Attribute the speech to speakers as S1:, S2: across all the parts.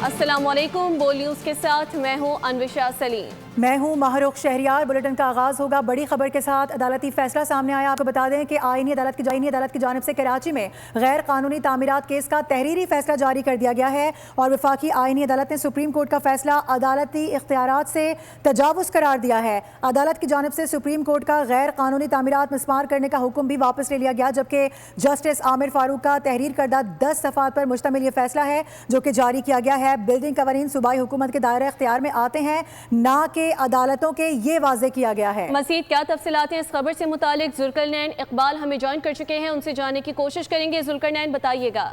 S1: السلام علیکم، بول نیوز کے ساتھ میں ہوں انوشا سلیم۔
S2: میں ہوں ماہرخ شہریار۔ بلیٹن کا آغاز ہوگا بڑی خبر کے ساتھ۔ عدالتی فیصلہ سامنے آیا۔ آپ کو بتا دیں کہ آئینی عدالت کی جانب سے کراچی میں غیر قانونی تعمیرات کیس کا تحریری فیصلہ جاری کر دیا گیا ہے اور وفاقی آئینی عدالت نے سپریم کورٹ کا فیصلہ عدالتی اختیارات سے تجاوز قرار دیا ہے۔ عدالت کی جانب سے سپریم کورٹ کا غیر قانونی تعمیرات مسمار کرنے کا حکم بھی واپس لے لیا گیا، جبکہ جسٹس عامر فاروق کا تحریر کردہ 10 صفحات پر مشتمل یہ فیصلہ ہے جو کہ جاری کیا گیا ہے۔ بلڈنگ قوانین صوبائی حکومت کے دائرہ اختیار میں آتے ہیں، نہ کہ عدالتوں کے، یہ واضح کیا گیا ہے۔
S1: مزید کیا تفصیلات ہیں اس خبر سے متعلق؟ ذوالقرنین اقبال ہمیں جوائن کر چکے ہیں، ان سے جاننے کی کوشش کریں گے۔ ذوالقرنین بتائیے گا۔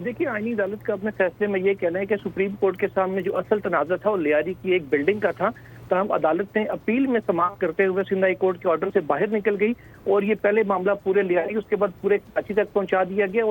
S3: دیکھیے، آئینی عدالت کا اپنے فیصلے میں یہ کہنا ہے کہ سپریم کورٹ کے سامنے جو اصل تنازع تھا وہ لیاری کی ایک بلڈنگ کا تھا، تاہم عدالت نے اپیل میں سماعت کرتے ہوئے سندھ ہائی کورٹ کے آرڈر سے باہر نکل گئی اور یہ پہلے معاملہ پورے لیاری اس کے بعد پورے کراچی تک پہنچا دیا گیا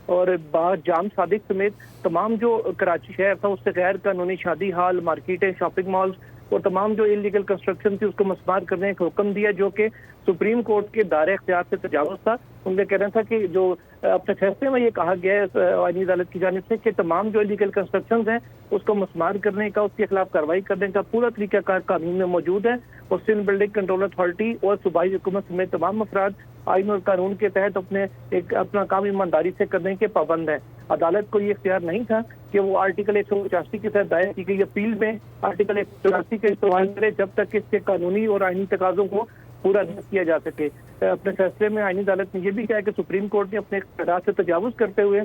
S3: اور باہر جام صادق سمیت تمام جو کراچی شہر تھا اس سے غیر قانونی شادی ہال، مارکیٹیں، شاپنگ مالز اور تمام جو انلیگل کنسٹرکشن تھی اس کو مسمار کرنے کا حکم دیا، جو کہ سپریم کورٹ کے دائرہ اختیار سے تجاوز تھا۔ ان کا کہنا تھا کہ جو اپنے فیصلے میں یہ کہا گیا ہے آئینی عدالت کی جانب سے کہ تمام جو انلیگل کنسٹرکشنز ہیں اس کو مسمار کرنے کا، اس کے خلاف کارروائی کرنے کا پورا طریقہ کار قانون میں موجود ہے اور سندھ بلڈنگ کنٹرول اتھارٹی اور صوبائی حکومت سمیت تمام افراد آئین اور قانون کے تحت اپنا کام ایمانداری سے کرنے کے پابند ہے۔ عدالت کو یہ اختیار نہیں تھا کہ وہ آرٹیکل 185 کے تحت دائر کی گئی اپیل میں آرٹیکل 184 کا استعمال کرے جب تک اس کے قانونی اور آئینی تقاضوں کو پورا نہیں کیا جا سکے۔ اپنے فیصلے میں آئینی عدالت نے یہ بھی کہا کہ سپریم کورٹ نے اپنے اختیارات سے تجاوز کرتے ہوئے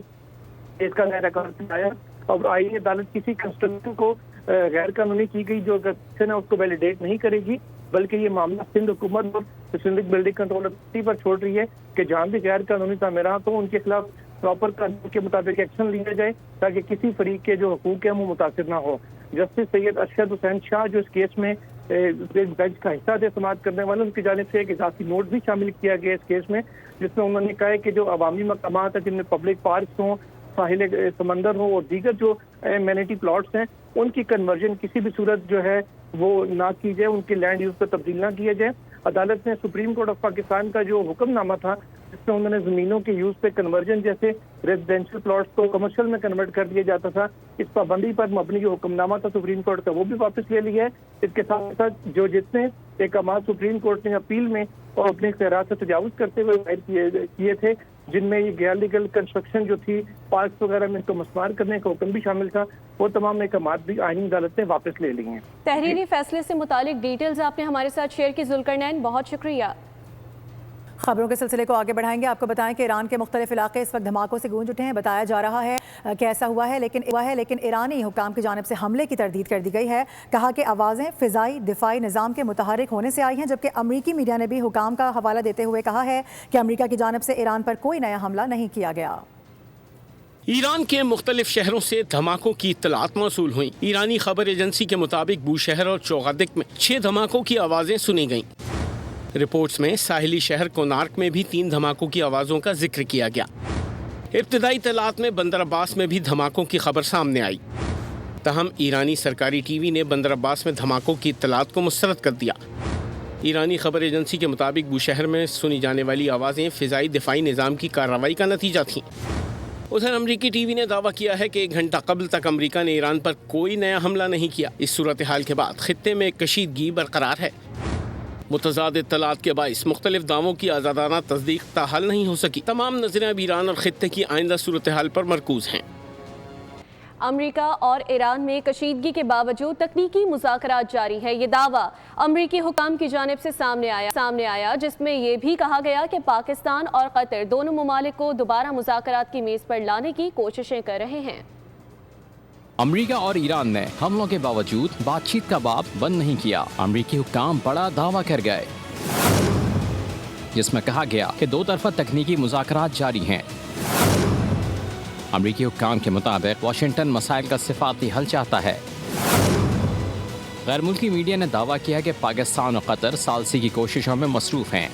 S3: اس کا دائرہ کار بنایا اور آئینی عدالت کسی کنسٹرکشن کو غیر قانونی کی گئی جو کنسٹرکشن ہے اس کو ویلیڈیٹ نہیں کرے گی، بلکہ یہ معاملہ سندھ حکومت اور سندھ بلڈنگ کنٹرول اتھارٹی پر چھوڑ رہی ہے کہ جہاں بھی غیر قانونی تعمیرات ہوں ان کے خلاف پراپر قانون کے مطابق ایکشن لیا جائے تاکہ کسی فریق کے جو حقوق ہیں وہ متاثر نہ ہو۔ جسٹس سید ارشد حسین شاہ جو اس کیس میں بینچ کا حصہ تھے سماعت کرنے والے، ان کی جانب سے ایک اضافی نوٹ بھی شامل کیا گیا اس کیس میں، جس میں انہوں نے کہا ہے کہ جو عوامی مقامات ہیں جن میں پبلک پارکس ہوں، ساحل سمندر ہوں اور دیگر جو امینٹی پلاٹس ہیں ان کی کنورژن کسی بھی صورت جو ہے وہ نہ کی جائے، ان کے لینڈ یوز پر تبدیل نہ کیا جائے۔ عدالت نے سپریم کورٹ آف پاکستان کا جو حکم نامہ تھا جس میں انہوں نے زمینوں کے یوز پہ کنورژن جیسے ریزیڈینشل پلاٹس کو کمرشل میں کنورٹ کر دیا جاتا تھا، اس پابندی پر مبنی جو حکم نامہ تھا سپریم کورٹ کا وہ بھی واپس لے لیا ہے۔ اس کے ساتھ ساتھ جو جتنے احکامات سپریم کورٹ نے اپیل میں اور اپنے اختیارات سے تجاوز کرتے ہوئے ظاہر کیے تھے، جن میں یہ غیر لیگل کنسٹرکشن جو تھی پارکس وغیرہ میں اس کو مسمار کرنے کا حکم بھی شامل تھا، وہ تمام احکامات بھی آئینی عدالت نے واپس لے لی ہیں۔
S1: تحریری فیصلے سے متعلق ڈیٹیلز آپ نے ہمارے ساتھ شیئر کی ذوالقرنین، بہت شکریہ۔
S2: خبروں کے سلسلے کو آگے بڑھائیں گے۔ آپ کو بتائیں کہ ایران کے مختلف علاقے اس وقت دھماکوں سے گونج اٹھے ہیں۔ بتایا جا رہا ہے کہ ایسا ہوا ہے لیکن ایرانی حکام کی جانب سے حملے کی تردید کر دی گئی ہے۔ کہا کہ آوازیں فضائی دفاعی نظام کے متحرک ہونے سے آئی ہیں، جبکہ امریکی میڈیا نے بھی حکام کا حوالہ دیتے ہوئے کہا ہے کہ امریکہ کی جانب سے ایران پر کوئی نیا حملہ نہیں کیا گیا۔
S4: ایران کے مختلف شہروں سے دھماکوں کی اطلاعات موصول ہوئیں۔ ایرانی خبر ایجنسی کے مطابق بوشہر اور چوغادک میں 6 دھماکوں کی آوازیں سنی گئیں۔ رپورٹس میں ساحلی شہر کونارک میں بھی 3 دھماکوں کی آوازوں کا ذکر کیا گیا۔ ابتدائی اطلاعات میں بندر عباس میں بھی دھماکوں کی خبر سامنے آئی، تاہم ایرانی سرکاری ٹی وی نے بندر عباس میں دھماکوں کی اطلاعات کو مسترد کر دیا۔ ایرانی خبر ایجنسی کے مطابق بوشہر میں سنی جانے والی آوازیں فضائی دفاعی نظام کی کارروائی کا نتیجہ تھیں۔ ادھر امریکی ٹی وی نے دعویٰ کیا ہے کہ 1 گھنٹہ قبل تک امریکہ نے ایران پر کوئی نیا حملہ نہیں کیا۔ اس صورتحال کے بعد خطے میں کشیدگی برقرار ہے۔ متضاد اطلاعات کے باعث مختلف دعووں کی آزادانہ تصدیق تاحال نہیں ہو سکی۔ تمام نظریں اب ایران اور خطے کی آئندہ صورتحال پر مرکوز ہیں۔
S1: امریکہ اور ایران میں کشیدگی کے باوجود تکنیکی مذاکرات جاری ہے، یہ دعویٰ امریکی حکام کی جانب سے سامنے آیا جس میں یہ بھی کہا گیا کہ پاکستان اور قطر دونوں ممالک کو دوبارہ مذاکرات کی میز پر لانے کی کوششیں کر رہے ہیں۔
S5: امریکہ اور ایران نے حملوں کے باوجود بات چیت کا باب بند نہیں کیا۔ امریکی حکام بڑا دعویٰ کر گئے جس میں کہا گیا کہ 2 طرفہ تکنیکی مذاکرات جاری ہیں۔ امریکی حکام کے مطابق واشنگٹن مسائل کا صفاتی حل چاہتا ہے۔ غیر ملکی میڈیا نے دعویٰ کیا کہ پاکستان اور قطر ثالثی کی کوششوں میں مصروف ہیں۔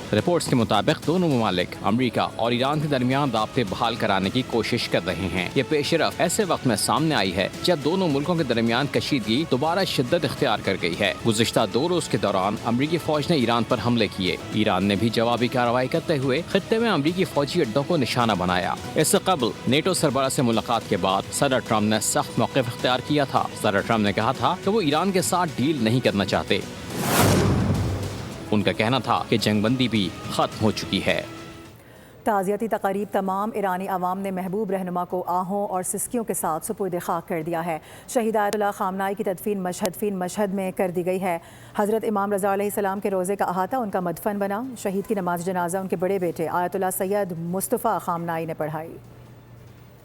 S5: रिपोर्ट्स के मुताबिक दोनों ममालिक अमरीका और ईरान के दरमियान राब्ते बहाल कराने की कोशिश कर रहे हैं। ये पेशरफ ऐसे वक्त में सामने आई है जब दोनों मुल्कों के दरमियान कशीदगी दोबारा शिद्दत इख्तियार कर गई है। गुज़िश्ता 2 रोज के दौरान अमरीकी फौज ने ईरान पर हमले किए। ईरान ने भी जवाबी कार्रवाई करते हुए खित्ते में अमरीकी फौजी अड्डों को निशाना बनाया। इससे कबल नेटो सरबराह से मुलाकात के बाद सदर ट्रम्प ने सख्त मौक़िफ़ इख्तियार किया था। सदर ट्रम्प ने कहा था कि वो ईरान के साथ डील नहीं करना चाहते। उनका कहना था कि जंगबंदी भी खत्म हो चुकी है।
S2: ताज़ियती तक़रीब तमाम ईरानी अवाम ने महबूब रहनुमा को आहों और सिसकियों के साथ सुपुर्द खाक कर दिया है। शहीद आयतुल्लाह ख़ामनाई की तदफीन मशहद में कर दी गई है। हज़रत इमाम रज़ा अलैहिस्सलाम के रोज़े का अहाता उनका मदफन बना। शहीद की नमाज जनाजा उनके बड़े बेटे आयतुल्लाह सैयद मुस्तफ़ा ख़ामनाई ने पढ़ाई।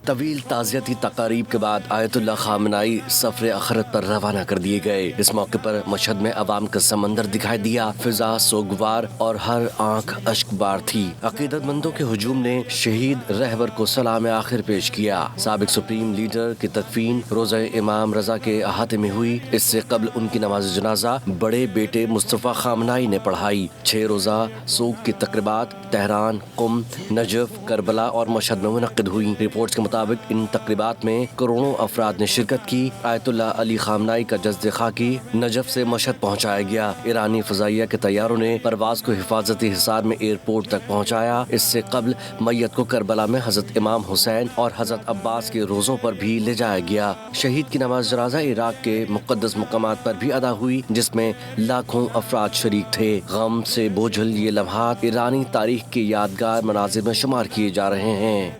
S6: तवील ताज़ियती तक़ारीब के बाद आयतुल्लाह ख़ामनाई सफ़र आखिरत पर रवाना कर दिए गए। इस मौके पर मशहद में अवाम का समंदर दिखाई दिया। फिजा सोगवार और हर आंख अश्कबार थी। अक़ीदतमंदों के हुजूम ने शहीद रहबर को सलाम आखिर पेश किया। साबिक सुप्रीम लीडर की तदफीन रोज़े इमाम रज़ा के अहाते में हुई। इससे कबल उनकी नमाज जनाजा बड़े बेटे मुस्तफ़ा ख़ामनाई ने पढ़ाई। 6 रोज़ा सोग की तक़रीबात तेहरान, कुम, नजफ, करबला और मशहद में मुनक़्क़िद हुई। रिपोर्ट्स के मुताबिक इन तक़रीबात में करोड़ों अफराद ने शिरकत की। आयतुल्लाह अली ख़ामनाई का जस्द खाकी नजफ से मशहद पहुँचाया गया। ईरानी फ़ज़ाइया के तैयारों ने परवाज़ को हिफाजती हिसार में एयरपोर्ट तक पहुँचाया। इससे कबल मैयत को करबला में हज़रत इमाम हुसैन और हज़रत अब्बास के रोज़ों पर भी ले जाया गया। शहीद की नमाज जनाजा इराक़ के मुक़द्दस मकामात पर भी अदा हुई, जिसमें लाखों अफराद शरीक थे। गम से बोझल ये लम्हात ईरानी तारीख के यादगार मनाज़िर में शुमार किए जा रहे हैं।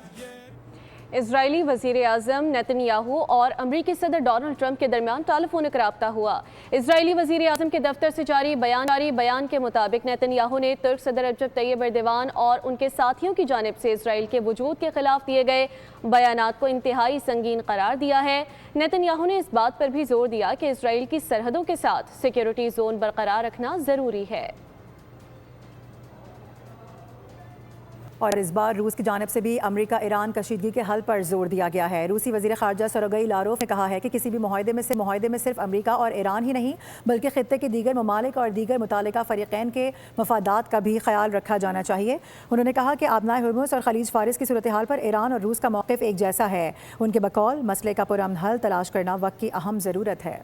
S1: इजरायली वज़ीर आज़म नेतन्याहू और अमरीकी सदर डोनाल्ड ट्रंप के दरमियान टेलीफोनिक रब्ता हुआ। इजरायली वज़ीर आज़म के दफ्तर से जारी बयान के मुताबिक नेतन्याहू ने तुर्क सदर रजब तैयब एर्दोगान और उनके साथियों की जानिब से इसराइल के वजूद के खिलाफ दिए गए बयानात को इंतहाई संगीन करार दिया है। नेतन्याहू ने इस बात पर भी जोर दिया कि इसराइल की सरहदों के साथ सिक्योरिटी जोन बरकरार रखना ज़रूरी है।
S2: और इस बार रूस की जानिब से भी अमेरिका ईरान कशीदगी के हल पर जोर दिया गया है। रूसी वज़ीर ख़ारजा सरगई लारोफ ने कहा है कि किसी भी मुआहदे में सिर्फ अमेरिका और ईरान ही नहीं बल्कि खित्ते के दीगर ममालिक और दीगर मुतालिका फ़रीक़ैन के मफादात का भी ख्याल रखा जाना चाहिए। उन्होंने कहा कि आबनाए हुर्मुज़ और खलीज फ़ारिस की सूरत हाल पर ईरान और रूस का मौक़िफ़ एक जैसा है। उनके बकौल मसले का पुरअमन हल तलाश करना वक्त की अहम ज़रूरत है।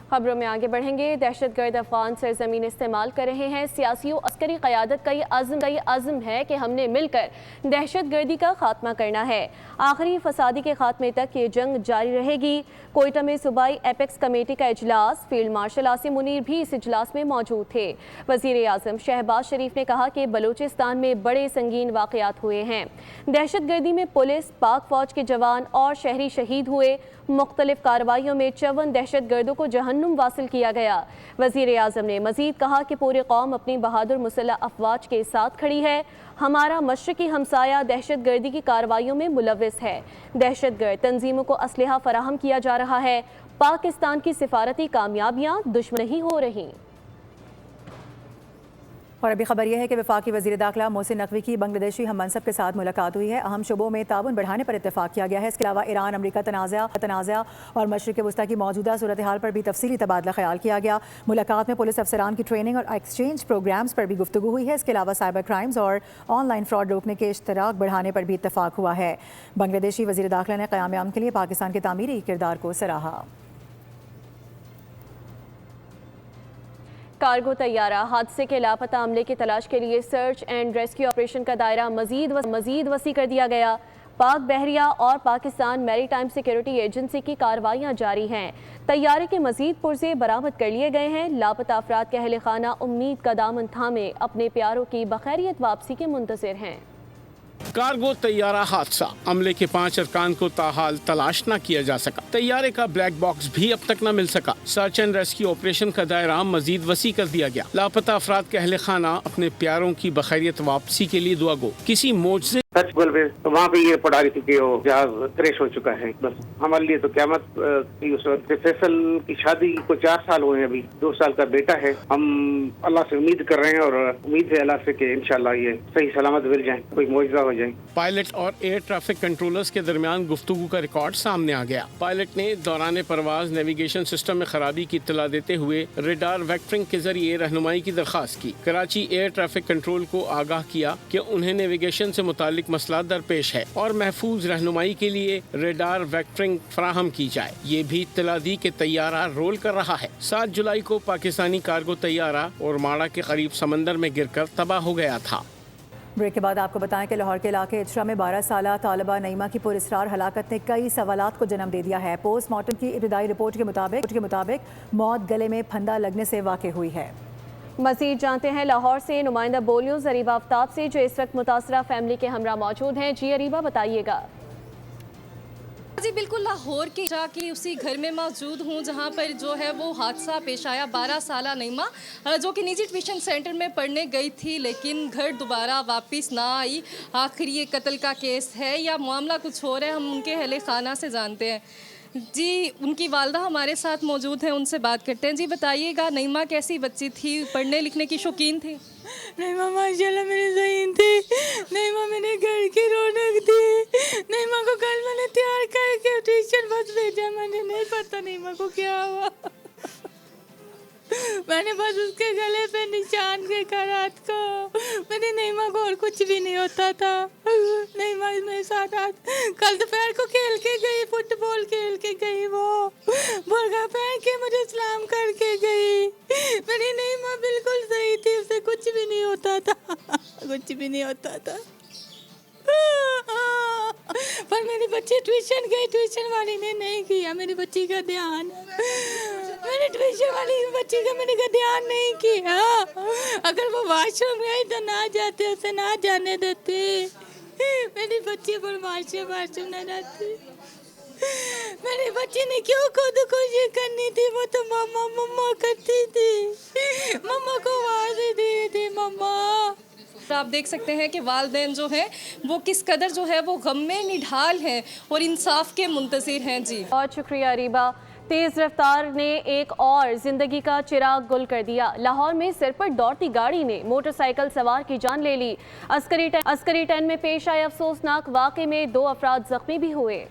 S1: खबरों में आगे बढ़ेंगे। दहशतगर्द अफगान सरजमीन इस्तेमाल कर रहे हैं। सियासियों अस्करी क़यादत का ये अज़्म है कि हमने मिलकर दहशतगर्दी का खात्मा करना है। आखिरी फसादी के खात्मे तक ये जंग जारी रहेगी। कोयटा में सूबाई एपेक्स कमेटी का इजलास, फील्ड मार्शल आसिम मुनीर भी इस इजलास में मौजूद थे। वज़ीर आज़म शहबाज शरीफ ने कहा कि बलूचिस्तान में बड़े संगीन वाक़यात हुए हैं। दहशतगर्दी में पुलिस, पाक फ़ौज के जवान और शहरी शहीद हुए। मुख्तलिफ कार्रवाइयों में 54 दहशतगर्दों को जहन्नुम वासिल किया गया। वज़ीर आज़म ने मज़ीद कहा कि पूरी कौम अपनी बहादुर मुसल्लह अफवाज के साथ खड़ी है। हमारा मशरक़ी हमसाया दहशतगर्दी की कार्रवाइयों में मुलव्विस है। दहशतगर्द तंजीमों को असलहा फराहम किया जा रहा है। पाकिस्तान की सिफारती कामयाबियाँ दुश्मन ही हो रही।
S2: और अभी खबर यह है कि वफाकी वज़ीर दाखिला मोहसिन नकवी की बांग्लादेशी हम मनसब के साथ मुलाकात हुई है। अहम शोबों में ताउन बढ़ाने पर इत्तेफाक किया गया है। इसके अलावा ईरान अमरीका तनाज़ा और मशरिक़ वस्ता की मौजूदा सूरत हाल पर भी तफसीली तबादला ख्याल किया गया। मुलाकात में पुलिस अफसरान की ट्रेनिंग और एक्सचेंज प्रोग्राम्स पर भी गुफ्तगू हुई है। इसके अलावा साइबर क्राइम्स और ऑनलाइन फ्रॉड रोकने के इश्तराक बढ़ाने पर भी इत्तेफाक हुआ है। बांग्लादेशी वज़ीर दाखिला ने क़याम अमन के लिए पाकिस्तान के तामीरी किरदार को सराहा।
S1: कार्गो तैयारा हादसे के लापता अमले की तलाश के लिए सर्च एंड रेस्क्यू ऑपरेशन का दायरा मजीद वसी कर दिया गया। पाक बहरिया और पाकिस्तान मैरीटाइम सिक्योरिटी एजेंसी की कार्रवाइयाँ जारी हैं। तैयारे के मजीद पुर्जे बरामद कर लिए गए हैं। लापता अफराद के अहले खाना उम्मीद का दामन थामे अपने प्यारों की बखैरियत वापसी के मुंतज़िर हैं।
S4: कार्गो तैयारा हादसा, अमले के 5 अरकान को ताहाल तलाश न किया जा सका। तैयारे का ब्लैक बॉक्स भी अब तक न मिल सका। सर्च एंड रेस्क्यू ऑपरेशन का दायरा मजीद वसी कर दिया गया। लापता अफराद के अहले खाना अपने प्यारों की बखैरियत वापसी के लिए दुआ गो। किसी मोजज़े
S7: सर्च गूगल पे, तो वहाँ पे ये रिपोर्ट आ रही थी कि वो जहाज क्रैश हो चुका है। बस हमारे लिए तो क़यामत की उस वक्त। फैसल की शादी को 4 साल हुए हैं, अभी 2 साल का बेटा है। हम अल्लाह से उम्मीद कर रहे हैं और उम्मीद है अल्लाह से कि इंशाल्लाह ये सही सलामत मिल जाए, कोई मौजज़ा हो जाए।
S4: पायलट और एयर ट्रैफिक कंट्रोलर्स के दरमियान गुफ्तगू का रिकॉर्ड सामने आ गया। पायलट ने दौरान परवाज नेविगेशन सिस्टम में खराबी की इत्तला देते हुए रेडार वेक्टरिंग के जरिए रहनुमाई की दरखास्त की। कराची एयर ट्रैफिक कंट्रोल को आगाह किया कि उन्हें नेविगेशन से मुतालिक मसला दरपेश है और महफूज रहनुमाई के लिए रेडार वेक्टरिंग फराहम की जाए। ये भी इत्तला दी कि तैयारा रोल कर रहा है। 7 जुलाई को पाकिस्तानी कार्गो तैयारा और माड़ा के करीब समंदर में गिरकर तबाह हो गया था।
S2: ब्रेक के बाद आपको बताएं कि लाहौर के इलाके इचरा में 12 साला तालिबा नईमा की पुरस्रार हलाकत ने कई सवालात को जन्म दे दिया है। पोस्टमार्टम की इब्तदाई रिपोर्ट के मुताबिक मौत गले में फंदा लगने से वाक़ई हुई है।
S1: मज़ीद जानते हैं लाहौर से नुमाइंदा बोलियो ज़रीबा आफ्ताब से, जो इस वक्त मुतासरा फैमिली के हमरा मौजूद हैं। जी अरीबा, बताइएगा।
S8: जी बिल्कुल, लाहौर के उसी घर में मौजूद हूँ जहाँ पर जो है वो हादसा पेश आया। 12 साला नईमा जो कि निजी ट्यूशन सेंटर में पढ़ने गई थी लेकिन घर दोबारा वापस ना आई। आखिर ये कत्ल का केस है या मामला कुछ और है, हम उनके अहले खाना से जानते हैं। जी, उनकी वालदा हमारे साथ मौजूद हैं, उनसे बात करते हैं। जी बताइएगा, नईमा कैसी बच्ची थी, पढ़ने लिखने की शौकीन थी?
S9: नईमा माशाल्लाह मेरी ज़हीन थी। नईमा मैंने घर की रौनक थी। नईमा को कल मैंने तैयार करके ट्यूशन बस भेजा। मैंने नहीं पता नईमा को क्या हुआ। मैंने बस उसके गले पे निशान देखा रात को। मेरी नईमा को और कुछ भी नहीं होता था। नईमा मेरे साथ कल दोपहर को खेल के गई, फुटबॉल खेल के गई, वो बुर्का पहन के मुझे सलाम करके गई। मेरी नईमा बिल्कुल सही थी, उसे कुछ भी नहीं होता था। कुछ भी नहीं होता था। पर मेरी बच्ची ट्यूशन गई, ट्यूशन वाली ने नहीं किया मेरी बच्ची का ध्यान। मैंने ट्यूशन वाली बच्ची का मैंने ध्यान नहीं किया। अगर वो वॉशरूम गई तो ना जाते, उसे ना जाने देते। मेरी बच्ची पर वॉशरूम न जाती। मेरी बच्ची ने क्यों खुदकुशी करनी थी? वो तो मम्मा मम्मा करती थी, मम्मा को आवाज़ दी थी, मम्मा।
S8: आप देख सकते हैं कि वालिदैन जो हैं वो किस कदर जो है वो गम में निढाल हैं और इंसाफ के मुंतज़िर हैं। जी
S1: बहुत शुक्रिया अरीबा। तेज़ रफ्तार ने एक और जिंदगी का चिराग गुल कर दिया। लाहौर में सिर पर दौड़ती गाड़ी ने मोटरसाइकिल सवार की जान ले ली। अस्करी टन में पेश आए अफसोसनाक वाक़े में 2 अफराद जख्मी भी हुए।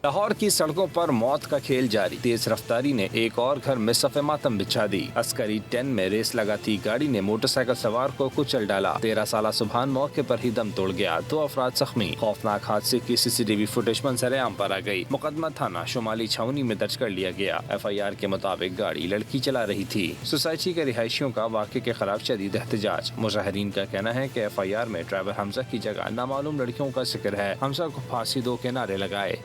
S10: लाहौर की सड़कों पर मौत का खेल जारी। तेज रफ्तारी ने एक और घर में सफ़े मातम बिछा दी। अस्करी 10 में रेस लगाती गाड़ी ने मोटरसाइकिल सवार को कुचल डाला। 13 साला सुबहान मौके पर ही दम तोड़ गया। 2 अफराद जख्मी। खौफनाक हादसे की CCTV फुटेज मंजर-ए-आम पर आ गई। मुकदमा थाना शुमाली छावनी में दर्ज कर लिया गया। FIR के मुताबिक गाड़ी लड़की चला रही थी। सोसाइटी के रिहायशियों का वाक़े के खिलाफ शदीद एहतजाज। मुजाहिरीन का कहना है कि FIR में ड्राइवर हमजा की जगह नामालूम लड़कियों का जिक्र है। हमजा को फांसी दो के नारे लगाए।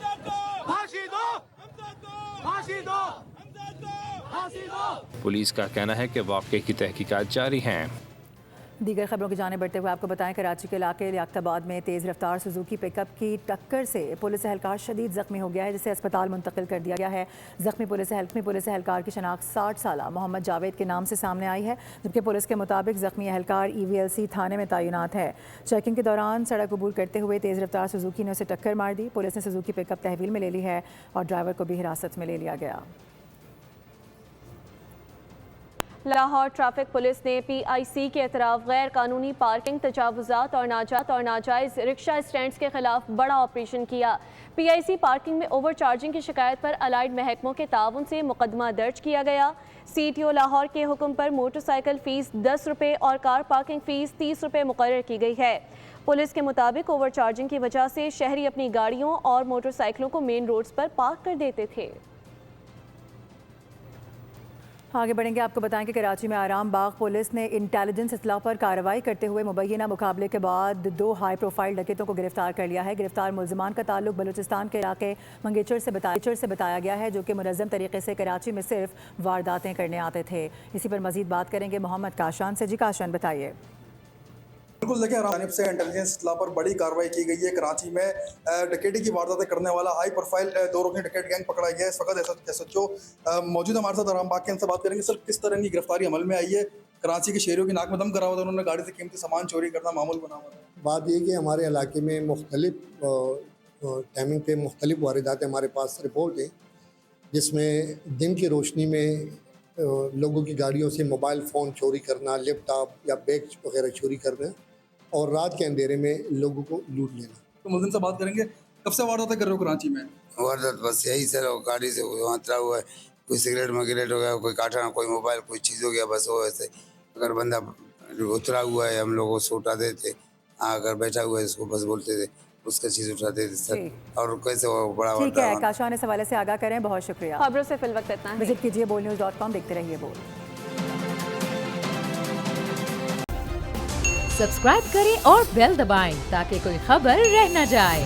S10: पुलिस का कहना है कि वाक़े की तहकीकात जारी हैं।
S2: दीगर खबरों की जाने बढ़ते हुए आपको बताएं, कराची के इलाके लियाकताबाद में तेज़ रफ्तार सुजुकी पिकअप की टक्कर से पुलिस एहलकार शदीद ज़ख्मी हो गया है, जिसे अस्पताल मुंतकिल कर दिया गया है। ज़ख्मी पुलिस एहलकार की शनाख्त 60 साला मोहम्मद जावेद के नाम से सामने आई है, जबकि पुलिस के मुताबिक ज़ख्मी एहलकार EVLC थाने में तैनात है। चेकिंग के दौरान सड़क अबूर करते हुए तेज़ रफ्तार सुजुकी ने उसे टक्कर मार दी। पुलिस ने सुजुकी पिकअप तहवील में ले ली है और ड्राइवर को भी हिरासत में ले लिया गया।
S1: लाहौर ट्रैफिक पुलिस ने PIC के अतराफ गैर कानूनी पार्किंग, तजावुज़ात और नाजायज़ रिक्शा स्टैंड्स के खिलाफ बड़ा ऑपरेशन किया। PIC पार्किंग में ओवर चार्जिंग की शिकायत पर अलाइड महकमों के ताउन से मुकदमा दर्ज किया गया। CTO लाहौर के हुक्म पर मोटरसाइकिल फ़ीस 10 रुपये और कार पार्किंग फ़ीस 30 रुपये मुकर्रर की गई है। पुलिस के मुताबिक ओवर चार्जिंग की वजह से शहरी अपनी गाड़ियों और मोटरसाइकिलों को मेन रोड्स पर पार्क कर देते थे।
S2: आगे बढ़ेंगे, आपको बताएं कि कराची में आराम बाग पुलिस ने इंटेलिजेंस इत्तला पर कार्रवाई करते हुए मुबैना मुकाबले के बाद 2 हाई प्रोफाइल डकैतों को गिरफ्तार कर लिया है। गिरफ्तार मुलजमान का ताल्लुक बलूचिस्तान के इलाके मंगेचर से बताया गया है, जो कि मुनज़्ज़म तरीके से कराची में सिर्फ वारदातें करने आते थे। इसी पर मजीद बात करेंगे मोहम्मद काशान से। जी काशान, बताइए।
S11: बिल्कुल देखिए, जानिब से इंटेलिजेंस इत्तला पर बड़ी कार्रवाई की गई है। कराची में डकैती की वारदातें करने वाला हाई प्रोफाइल दो रुकनी डकैत गैंग पकड़ा गया है। इस वक्त SHO मौजूद हमारे साथ, आराम बाग के इनसे बात करेंगे। सर, किस तरह की गिरफ्तारी अमल में आई है? कराची के शहरियों की नाक में दम करा हुआ था, उन्होंने गाड़ी से कीमती सामान चोरी करना मामूल बना हुआ था।
S12: बात ये कि हमारे इलाके में मुख्तलिफ टाइमिंग पे मुख्तलिफ वारदातें हमारे पास रिपोर्ट है, जिसमें दिन की रोशनी में लोगों की गाड़ियों से मोबाइल फ़ोन चोरी करना, लैपटॉप या बैग वगैरह चोरी करना, और रात के अंधेरे में लोगों को लूट लेना।
S11: तो मुल्जिम से बात करेंगे, कब से वारदातें कर रहे हो कराची में?
S13: वारदात बस यही सर, गाड़ी से उतरा हुआ है, कोई सिगरेट मगरेट हो गया, कोई काटा, कोई मोबाइल, कोई चीज़ हो गया, बस वो ऐसे। अगर बंदा उतरा हुआ है हम लोगों को उठा देते, अगर बैठा हुआ है इसको बस बोलते थे, उसका चीज़ उठाते थे सर। और कैसे वो बड़ा
S2: ठीक है, काशान इस हवाले से आगाह करें, बहुत शुक्रिया।
S1: खबरों से फिल वक्त इतना है।
S2: विजिट कीजिए boldnews.com, देखते रहिए बोल।
S14: सब्सक्राइब करें और बेल दबाएं ताकि कोई खबर रह न जाए।